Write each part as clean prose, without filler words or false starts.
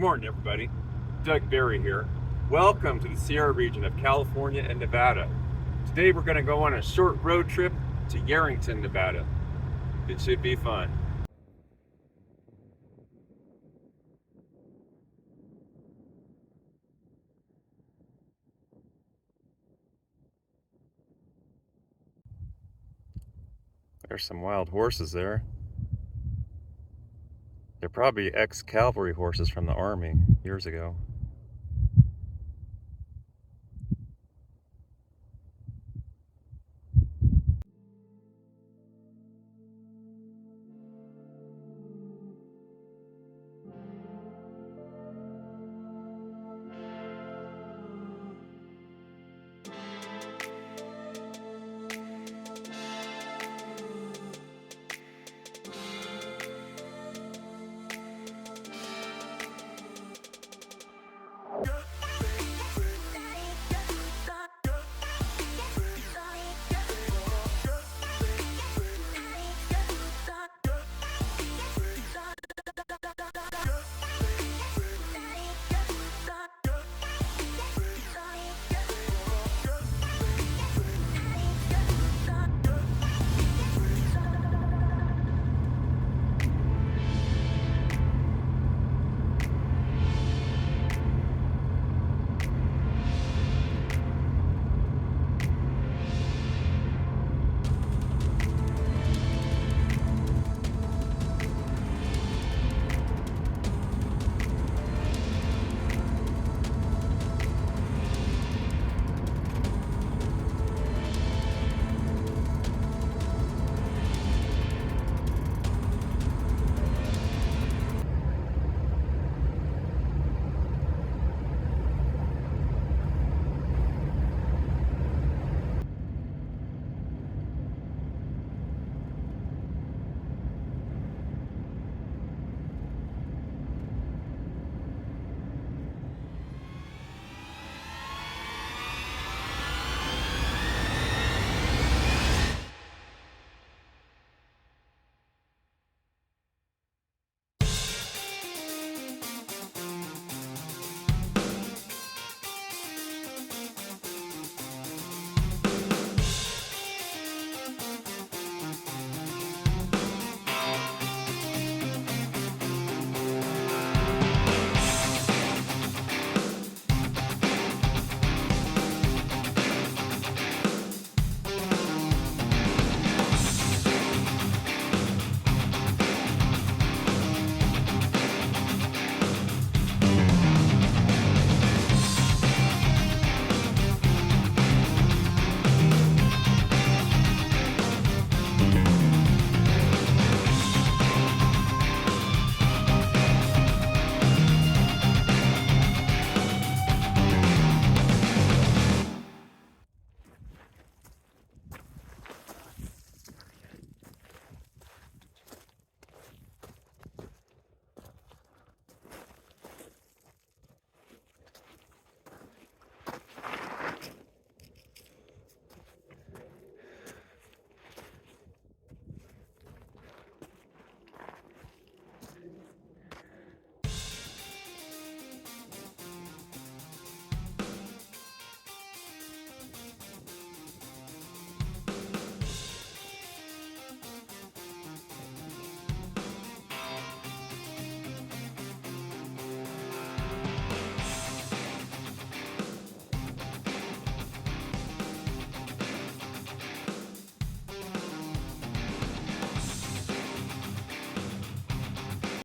morning, everybody. Doug Berry here. Welcome to the Sierra region of California and Nevada. Today we're going to go on a short road trip to Yerington, Nevada. It should be fun. There's some wild horses there. They're probably ex-cavalry horses from the army years ago.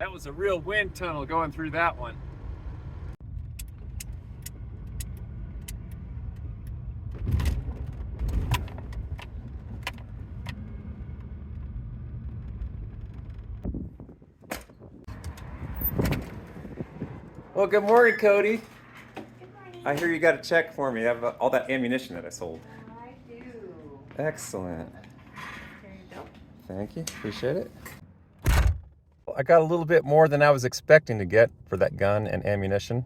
That was a real wind tunnel going through that one. Well, good morning, Cody. Good morning. I hear you got a check for me. I have all that ammunition that I sold. I do. Excellent. There you go. Thank you. Appreciate it. I got a little bit more than I was expecting to get for that gun and ammunition.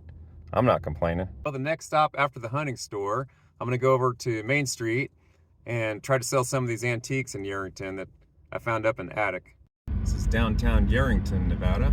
I'm not complaining. Well, the next stop after the hunting store, I'm going to go over to Main Street and try to sell some of these antiques in Yerington that I found up in the attic. This is downtown Yerington, Nevada.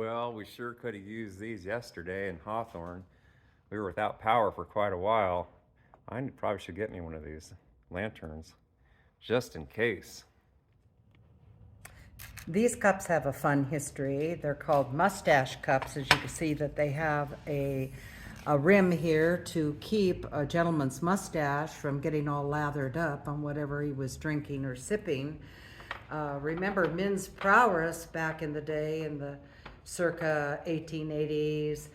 Well, we sure could have used these yesterday in Hawthorne. We were without power for quite a while. I probably should get me one of these lanterns, just in case. These cups have a fun history. They're called mustache cups. As you can see that they have a rim here to keep a gentleman's mustache from getting all lathered up on whatever he was drinking or sipping. Remember men's prowess back in the day in the circa 1880s,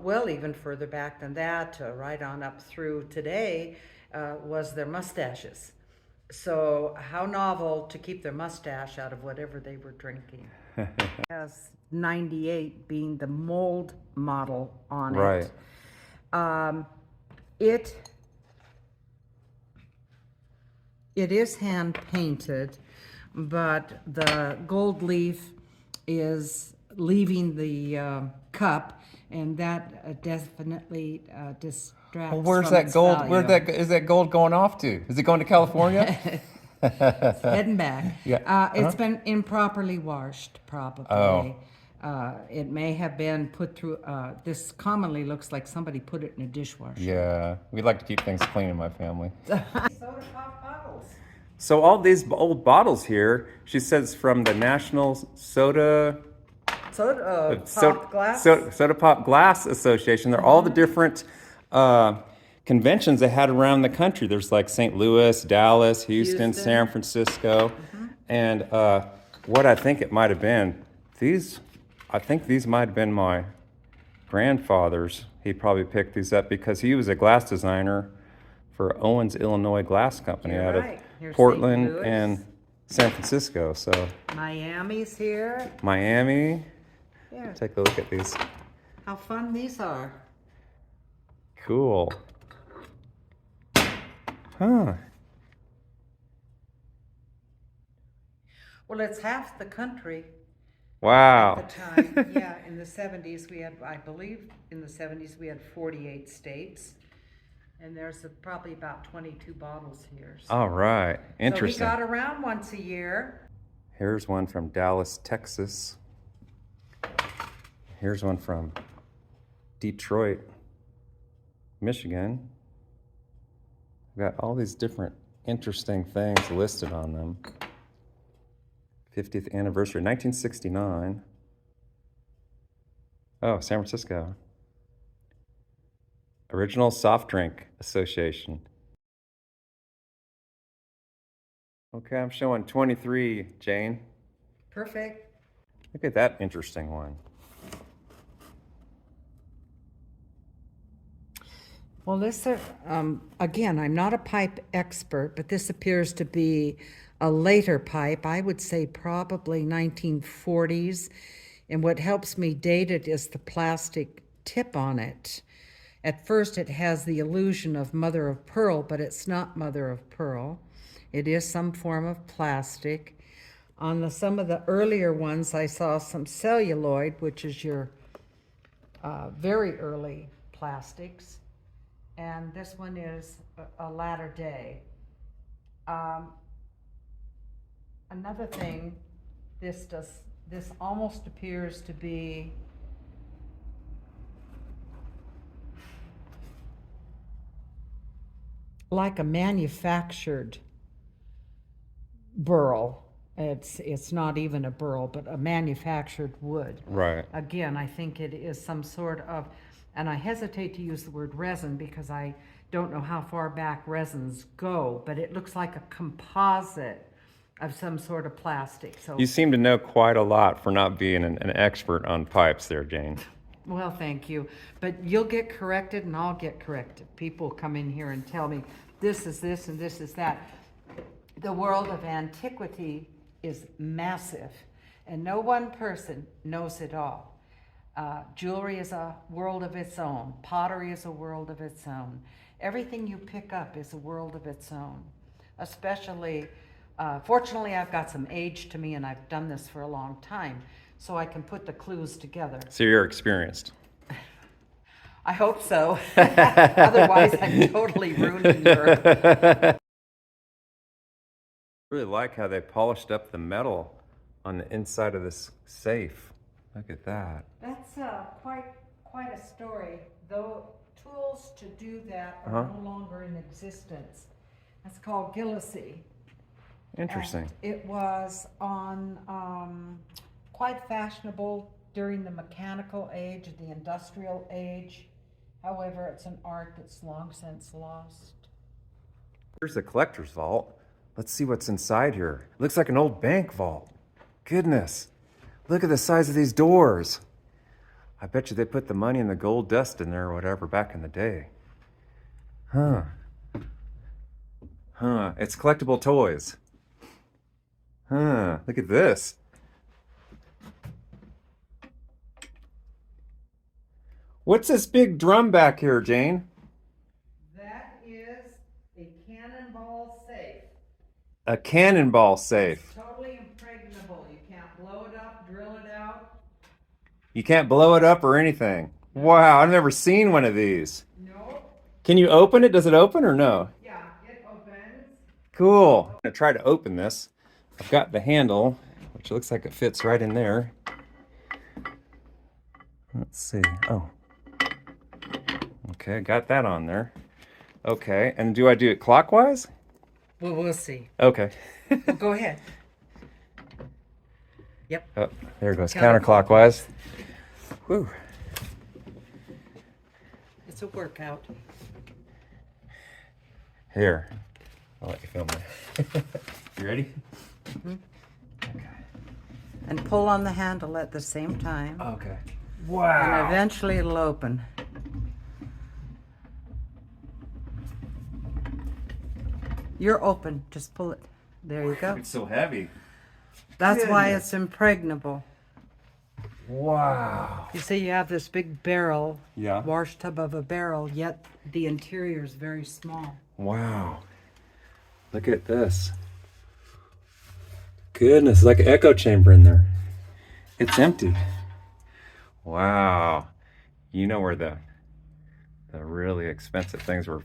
well, even further back than that, right on up through today, was their mustaches. So how novel to keep their mustache out of whatever they were drinking. As 98 being the mold model on Right. it. It is hand painted, but the gold leaf is leaving the cup, and that definitely distracts. Well, where's from that its gold? value. Is that gold going off to? Is it going to California? Heading back. Yeah. It's been improperly washed, probably. Oh. It may have been put through, this commonly looks like somebody put it in a dishwasher. Yeah, we like to keep things clean in my family. Soda pop bottles. So all these old bottles here, she says from the National Soda Pop glass. Soda Pop Glass Association. They're all the different conventions they had around the country. There's like St. Louis, Dallas, Houston, San Francisco, and what I think it might have been, I think these might have been my grandfather's. He probably picked these up because he was a glass designer for Owens, Illinois Glass Company You're out right. of Here's Portland St. Louis. and San Francisco. So Miami's here. Miami. Yeah. Take a look at these. How fun these are. Cool. Huh. Well, it's half the country Wow. at the time. Yeah, in the 70s we had, I believe, in the 70s we had 48 states. And there's probably about 22 bottles here. So. All right. Interesting. So we got around once a year. Here's one from Dallas, Texas. Here's one from Detroit, Michigan. We've got all these different interesting things listed on them. 50th anniversary, 1969. Oh, San Francisco. Original Soft Drink Association. Okay, I'm showing 23, Jane. Perfect. Look at that interesting one. Well, this, again, I'm not a pipe expert, but this appears to be a later pipe. I would say probably 1940s. And what helps me date it is the plastic tip on it. At first, it has the illusion of mother of pearl, but it's not mother of pearl. It is some form of plastic. On some of the earlier ones, I saw some celluloid, which is your very early plastics. And this one is a latter day. Another thing, this almost appears to be like a manufactured burl. It's not even a burl, but a manufactured wood. Right. Again, I think it is some sort of, and I hesitate to use the word resin because I don't know how far back resins go, but it looks like a composite of some sort of plastic. So You seem to know quite a lot for not being an expert on pipes there, Jane. well, thank you. But you'll get corrected and I'll get corrected. People come in here and tell me this is this and this is that. The world of antiquity is massive and no one person knows it all. Jewelry is a world of its own. Pottery is a world of its own. Everything you pick up is a world of its own. Especially, fortunately, I've got some age to me and I've done this for a long time, so I can put the clues together. So you're experienced. I hope so. Otherwise, I'm totally ruining your... Really like how they polished up the metal on the inside of this safe. Look at that. That's quite a story. Though tools to do that are Uh-huh. no longer in existence. It's called Gillisy. Interesting. And it was on quite fashionable during the mechanical age, the industrial age. However, it's an art that's long since lost. Here's the collector's vault. Let's see what's inside here. Looks like an old bank vault. Goodness. Look at the size of these doors. I bet you they put the money and the gold dust in there or whatever back in the day. Huh. Huh. It's collectible toys. Huh. Look at this. What's this big drum back here, Jane? That is a cannonball safe. A cannonball safe. It's totally impregnable. You can't blow it up, drill it out. You can't blow it up or anything. Wow, I've never seen one of these. No. Can you open it? Does it open or no? Yeah, it opens. Cool. I'm gonna try to open this. I've got the handle, which looks like it fits right in there. Let's see. Oh. Okay, got that on there. Okay, and do I do it clockwise? Well, we'll see. Okay. Well, go ahead. Yep. Oh, there it goes, counterclockwise. Whew. It's a workout. Here, I'll let you film it. You ready? Mm-hmm. Okay. And pull on the handle at the same time. Okay. And Wow. eventually it'll open. You're open. Just pull it. There you go. It's so heavy. That's why Goodness. it's impregnable. Wow. You see, you have this big barrel, Yeah. wash tub of a barrel, yet the interior is very small. Wow. Look at this. Goodness, it's like an echo chamber in there. It's empty. Wow. You know where the really expensive things were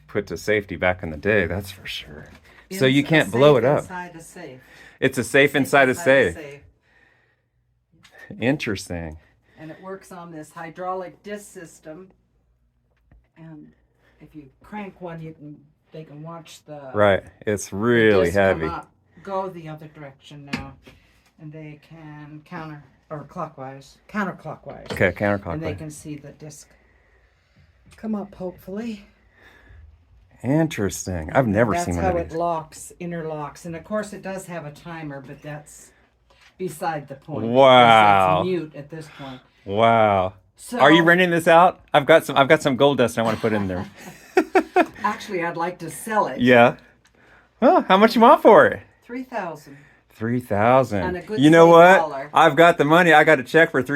put to safety back in the day, that's for sure. So you can't blow it up. Inside a safe. It's a safe inside a safe. Interesting. And it works on this hydraulic disc system. And if you crank one, they can watch the Right. It's the really disc come heavy. up, go the other direction now, and they can counterclockwise. Okay, And they counterclockwise. can see the disc come up, hopefully. Interesting. I've never That's seen one how of it these. interlocks. And of course it does have a timer, but that's beside the point. Wow. It's mute at this point. Wow. So, Are you renting this out? I've got some gold dust I want to put in there. Actually, I'd like to sell it. Yeah. Well, how much you want for it? $3,000. $3,000. And a good You know safe what? dollar. I've got the money. I got a check for over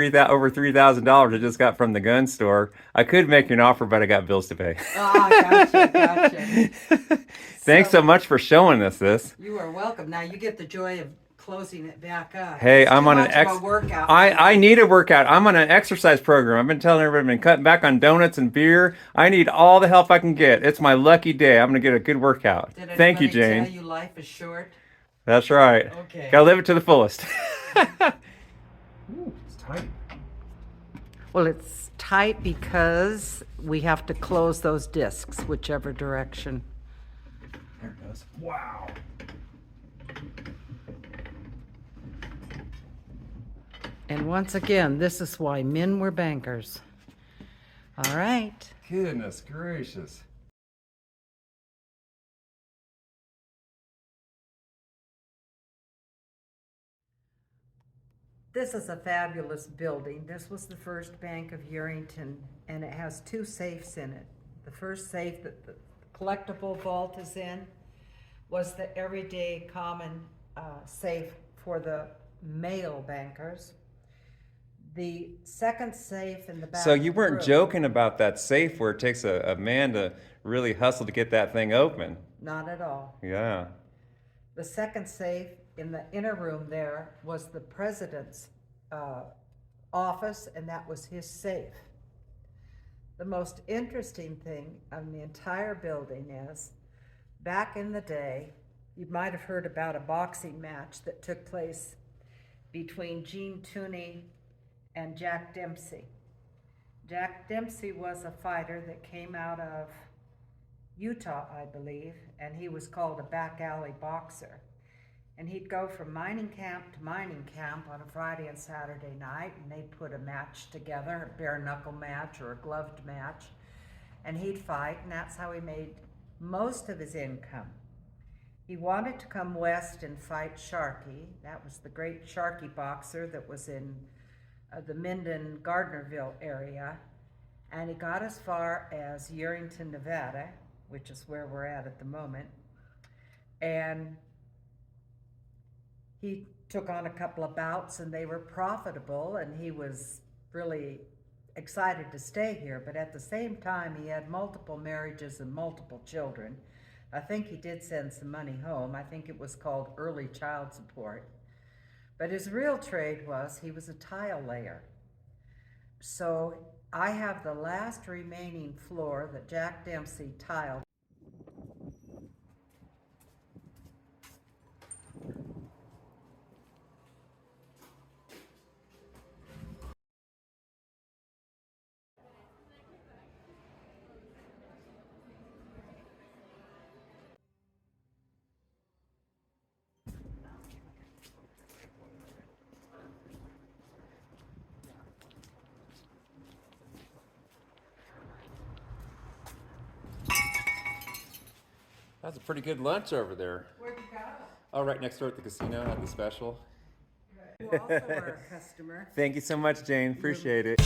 $3,000 I just got from the gun store. I could make you an offer, but I got bills to pay. Gotcha. Thanks so much for showing us this. You are welcome. Now you get the joy of closing it back up. Hey, It's I'm too on an much of a workout. I need a workout. I'm on an exercise program. I've been telling everybody I've been cutting back on donuts and beer. I need all the help I can get. It's my lucky day. I'm gonna get a good workout. Did Thank you, anybody Jane. tell you life is short? That's right. Okay. Gotta live it to the fullest. Ooh, it's tight. Well, it's tight because we have to close those discs, whichever direction. There it goes. Wow. And once again, this is why men were bankers. All right. Goodness gracious. This is a fabulous building. This was the first Bank of Yerington, and it has two safes in it. The first safe that the collectible vault is in was the everyday common safe for the male bankers. The second safe in the back. So of you the weren't room- joking about that safe where it takes a man to really hustle to get that thing open. Not at all. Yeah. The second safe in the inner room there was the president's office, and that was his safe. The most interesting thing on the entire building is, back in the day, you might have heard about a boxing match that took place between Gene Tooney and Jack Dempsey. Jack Dempsey was a fighter that came out of Utah, I believe, and he was called a back alley boxer. And he'd go from mining camp to mining camp on a Friday and Saturday night, and they'd put a match together, a bare knuckle match or a gloved match, and he'd fight, and that's how he made most of his income. He wanted to come west and fight Sharkey. That was the great Sharkey boxer that was in the Minden, Gardnerville area, and he got as far as Yerington, Nevada, which is where we're at the moment, and he took on a couple of bouts and they were profitable, and he was really excited to stay here, but at the same time he had multiple marriages and multiple children. I think he did send some money home. I think it was called early child support. But his real trade was he was a tile layer. So I have the last remaining floor that Jack Dempsey tiled. That's a pretty good lunch over there. Where'd you go? Oh, right next door at the casino at the special. You also are a customer. Thank you so much, Jane. Appreciate it.